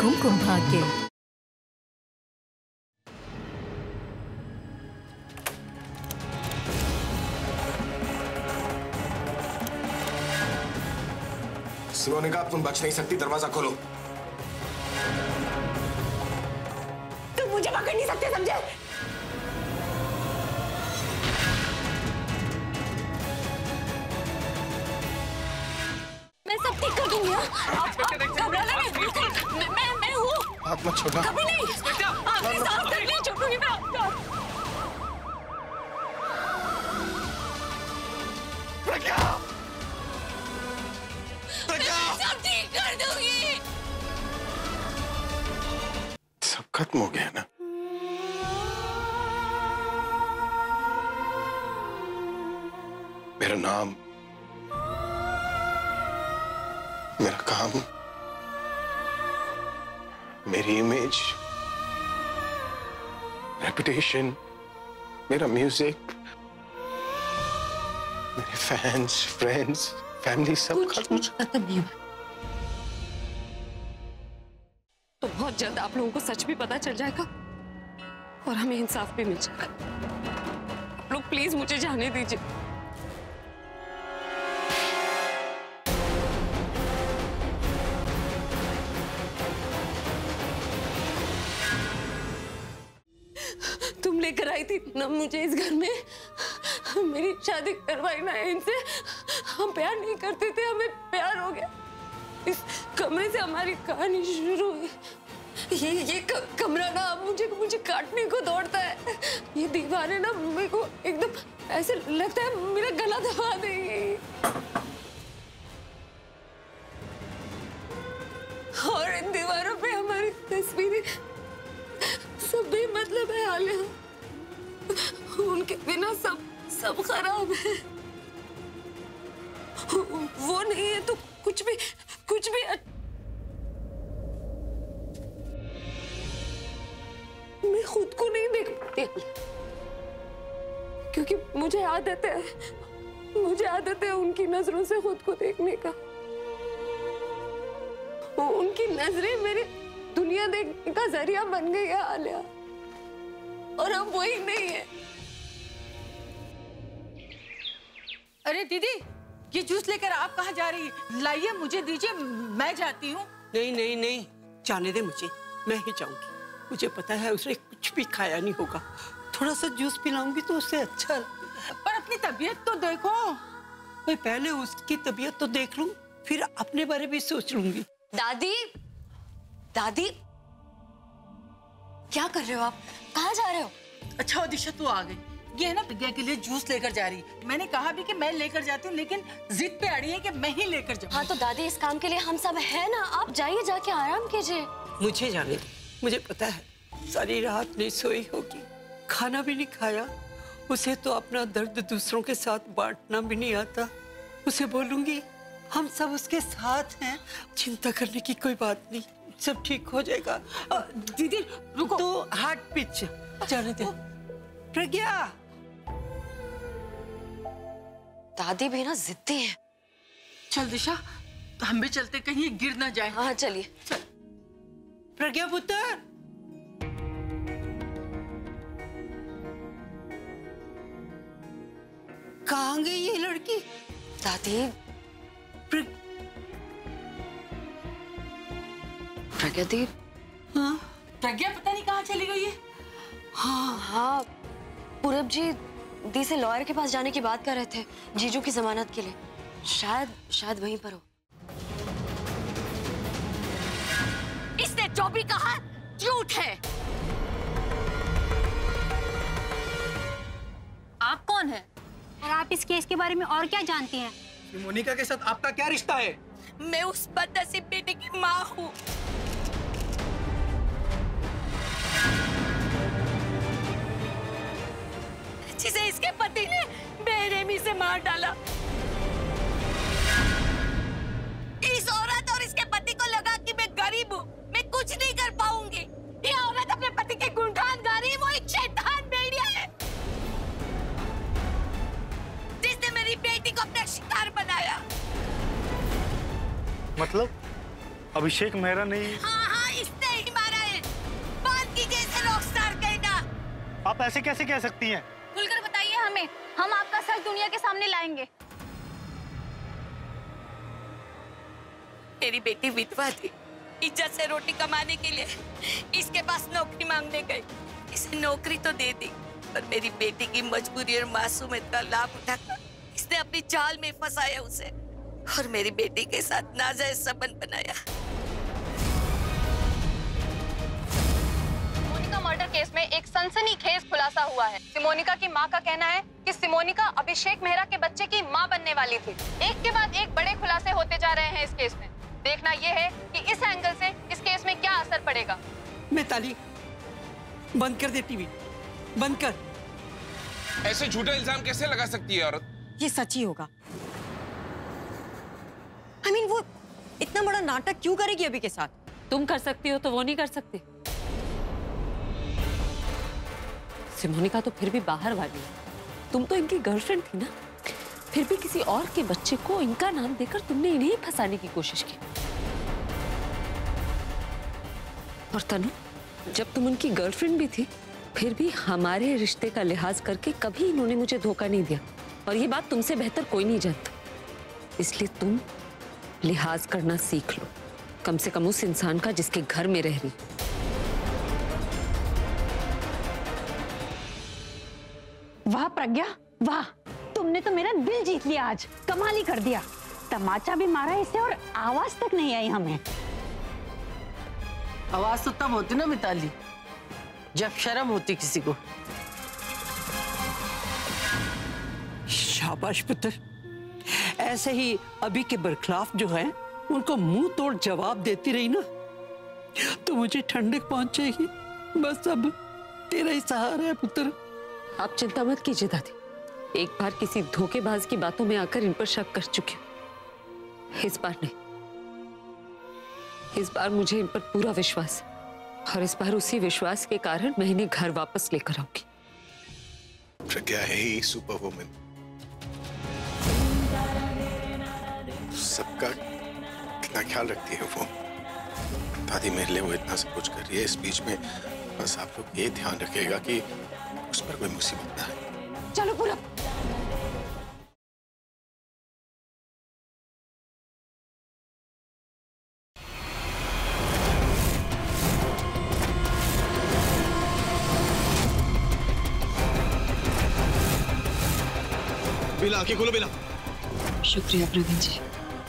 कुमकुम भाग्य। सिमोनिका, तुम बच नहीं सकती, दरवाजा खोलो। तुम मुझे पकड़ नहीं सकते, समझे? मैं सब ठीक कर दूंगी। घबराना नहीं, मैं हूँ। हाथ मत छोड़ना। कभी नहीं। आपने सांस तक नहीं छोड़ूंगी मैं आपका। प्रज्ञा! प्रज्ञा! सब ठीक कर दूंगी। सब खत्म हो गया ना? मेरा नाम, मेरा काम, मेरी इमेज, रेपुटेशन, मेरा म्यूजिक, मेरे फैंस, फ्रेंड्स, फैमिली, सब खत्म नहीं हुआ। तो बहुत जल्द आप लोगों को सच भी पता चल जाएगा और हमें इंसाफ भी मिल जाएगा। आप लोग प्लीज मुझे जाने दीजिए। तुम लेकर आई थी ना मुझे इस घर में, मेरी शादी करवाई ना इनसे। हम प्यार नहीं करते थे, हमें प्यार हो गया। इस कमरे से हमारी कहानी शुरू हुई। ये कमरा ना मुझे काटने को दौड़ता है। ये दीवारें ना मेरे को एकदम ऐसे लगता है मेरा गला दबा देगी। और इन दीवारों पे हमारी तस्वीरें सब बेमतलब है आलिया। उनके बिना सब खराब है। वो नहीं है तो कुछ भी मैं खुद को नहीं देख पाती, क्योंकि मुझे आदत है उनकी नजरों से खुद को देखने का। उनकी नजरें मेरी दुनिया देखने का जरिया बन गई है आलिया, और अब वही नहीं है। अरे दीदी, ये जूस लेकर आप कहाँ जा रही है? लाइए, मुझे दीजिए, मैं जाती हूँ। नहीं, जाने दे मुझे, मैं ही जाऊंगी। मुझे पता है उसने कुछ भी खाया नहीं होगा। थोड़ा सा जूस पिलाऊंगी तो उससे अच्छा। पर अपनी तबीयत तो देखो। मैं पहले उसकी तबीयत तो देख लूं, फिर अपने बारे में सोच लूंगी। दादी क्या कर रहे हो आप? कहाँ जा रहे हो? अच्छा दिशा, तू आ गई। ये है ना प्रज्ञा के लिए जूस लेकर जा रही है। मैंने कहा भी कि मैं लेकर जाती हूँ, लेकिन जिद पे अड़ी है कि मैं ही लेकर जाऊँ। हाँ तो दादी, इस काम के लिए हम सब है ना, आप जाइए, जाके आराम कीजिए। मुझे जाने दे, मुझे पता है सारी रात नहीं सोई होगी, खाना भी नहीं खाया। उसे तो अपना दर्द दूसरों के साथ बांटना भी नहीं आता। उसे बोलूंगी हम सब उसके साथ हैं, चिंता करने की कोई बात नहीं, सब ठीक हो जाएगा। दीदी रुको। तो हार्ट पिच जाने दे। प्रज्ञा, दादी भी ना जिद्दी है। चल दिशा, तो हम भी चलते, कहीं गिर ना जाए। हाँ चलिए। प्रज्ञा पुत्र, कहाँ गई ये लड़की? दादी, प्रज्ञा दी। हाँ प्रज्ञा पता नहीं कहाँ चली गई है। हाँ, पूरब जी दी से लॉयर के पास जाने की बात कर रहे थे, जीजू की जमानत के लिए। शायद वहीं पर हो। इसने जो भी कहा झूठ है। आप कौन है और आप इस केस के बारे में और क्या जानती हैं? मोनिका के साथ आपका क्या रिश्ता है? मैं उस बदनसीब बेटे की माँ हूँ। जिसे इसके पति ने बेरहमी से मार डाला। इस औरत और इसके पति को लगा कि मैं गरीब हूँ, मैं कुछ नहीं कर पाऊंगी। ये औरत अपने पति के गुणगान गा रही है, वो एक शैतान भेड़िया है जिसने मेरी बेटी को अपना शिकार बनाया। मतलब अभिषेक मेहरा नहीं? हाँ, इसने आप ऐसे कैसे कह सकती हैं? खुलकर बताइए हमें, हम आपका सच दुनिया के सामने लाएंगे। मेरी बेटी विधवा थी, इज्जत से रोटी कमाने के लिए इसके पास नौकरी मांगने गई। इसे नौकरी तो दे दी, पर मेरी बेटी की मजबूरी और मासूमियत का लाभ उठाकर इसने अपनी जाल में फंसाया उसे और मेरी बेटी के साथ नाजायज संबंध बनाया। सिमोनिका मर्डर केस में एक सनसनीखेज खुलासा हुआ है। सिमोनिका की मां का कहना है कि सिमोनिका अभिषेक मेहरा के बच्चे की मां बनने वाली थी। एक के बाद एक बड़े खुलासे होते जा रहे हैं इस केस में। देखना यह है कि इस एंगल से इस केस में क्या असर पड़ेगा। मिताली, बंद कर दे टीवी, बंद कर। ऐसे झूठा इल्जाम कैसे लगा सकती है औरत? ये सच ही होगा। I mean, वो इतना बड़ा नाटक क्यों करेगी अभी के साथ? तुम कर सकती हो तो वो नहीं कर सकती। सिमोनिका तो फिर भी बाहर वाली है, तुम तो इनकी गर्लफ्रेंड थी ना। फिर भी किसी और के बच्चे को इनका नाम देकर तुमने इन्हें फंसाने की कोशिश की। और तनु, जब तुम उनकी गर्लफ्रेंड भी थी, फिर भी हमारे रिश्ते का लिहाज करके कभी इन्होंने मुझे धोखा नहीं दिया। और ये बात तुमसे बेहतर कोई नहीं जानता। इसलिए तुम लिहाज करना सीख लो, कम से कम उस इंसान का जिसके घर में रह रही। वाह प्रज्ञा, वाह, तुमने तो मेरा दिल जीत लिया आज। कमाल ही कर दिया। तमाचा भी मारा इसे और आवाज तक नहीं आई हमें। आवाज तो तब होती ना मिताली, जब शर्म होती किसी को। शाबाश पुत्र, ऐसे ही अभी के बरखलाफ जो हैं, उनको मुंह तोड़ जवाब देती रही ना तो मुझे ठंडक पहुंचेगी। बस अब तेरा ही सहारा है पुत्र। आप चिंता मत कीजिए दादी, एक बार किसी धोखेबाज की बातों में आकर इन पर शक कर चुकी हूं। इस बार नहीं, इस बार मुझे इन पर पूरा विश्वास है और इस बार उसी विश्वास के कारण मैं इन्हें घर वापस लेकर आऊंगी। प्रज्ञा है ही सुपर वुमन, सबका कितना ख्याल रखती है वो। दादी मेरे लिए वो इतना सब कुछ कर रही है, इस बीच में बस आप लोग ये ध्यान रखिएगा कि उस पर कोई मुसीबत ना आए। चलो पूरा। बिला, आंखें खोलो बिला। शुक्रिया प्रवीण जी,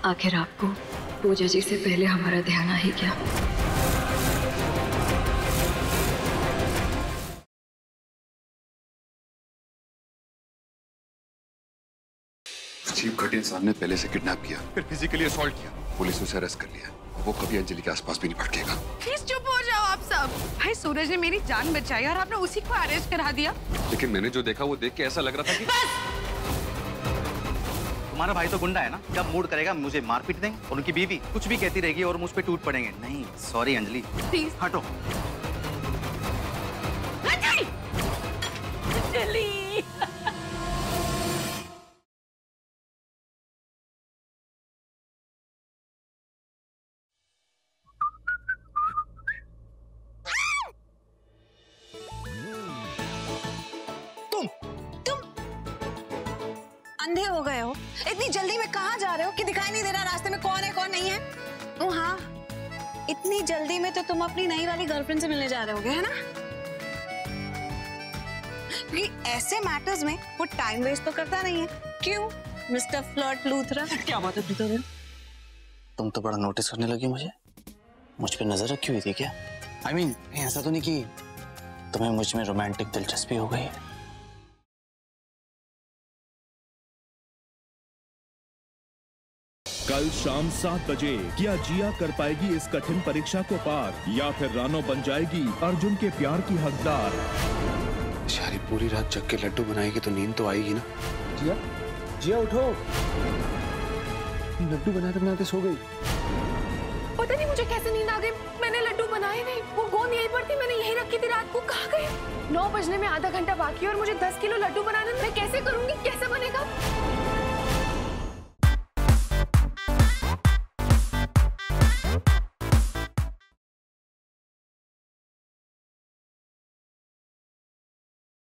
आखिर आपको पूजा जी से पहले हमारा ध्यान आ ही गया। अजीब घटिया इंसान ने पहले से किडनैप किया, फिर फिजिकली असॉल्ट किया। पुलिस ने उसे अरेस्ट कर लिया। वो कभी अंजलि के आसपास भी नहीं भटकेगा। प्लीज चुप हो जाओ आप सब। भाई सूरज ने मेरी जान बचाई और आपने उसी को अरेस्ट करा दिया। लेकिन मैंने जो देखा वो देख के ऐसा लग रहा था कि तुम्हारा भाई तो गुंडा है ना, जब मूड करेगा मुझे मार पीट देंगे और उनकी बीवी कुछ भी कहती रहेगी और मुझ पे टूट पड़ेंगे। नहीं सॉरी अंजलि, प्लीज हटो। अंजलि, अंधे हो गए हो? इतनी जल्दी में कहाँ जा रहे हो कि दिखाई नहीं दे रहा रास्ते में कौन है कौन नहीं है? ओ हाँ, इतनी जल्दी में तो तुम अपनी नई वाली गर्लफ्रेंड से मिलने जा रहे होगे, है ना? क्योंकि ऐसे मैटर्स में वो टाइम वेस्ट तो करता नहीं है। क्यों मिस्टर फ्लर्ट लूथरा? क्या बात है प्रीतम? तुम तो बड़ा नोटिस करने लगी मुझ पे नजर रखी हुई थी क्या? I mean, ऐसा तो नहीं कि तुम्हें मुझ में रोमांटिक दिलचस्पी हो गई है? कल शाम 7 बजे क्या जिया कर पाएगी इस कठिन परीक्षा को पार, या फिर रानो बन जाएगी अर्जुन के प्यार की हकदार? सारी पूरी रात जग के लड्डू बनाएगी तो नींद तो आएगी ना। जिया, जिया उठो। लड्डू बनाते बनाते सो गई। पता नहीं मुझे कैसे नींद आ गई। मैंने लड्डू बनाए नहीं, वो गोंद यहीं पर थी, मैंने यहीं रखी थी रात को। कहाँ गए? 9 बजने में आधा घंटा बाकी और मुझे 10 किलो लड्डू बनाने में मैं कैसे करूंगी? कैसे बनेगा?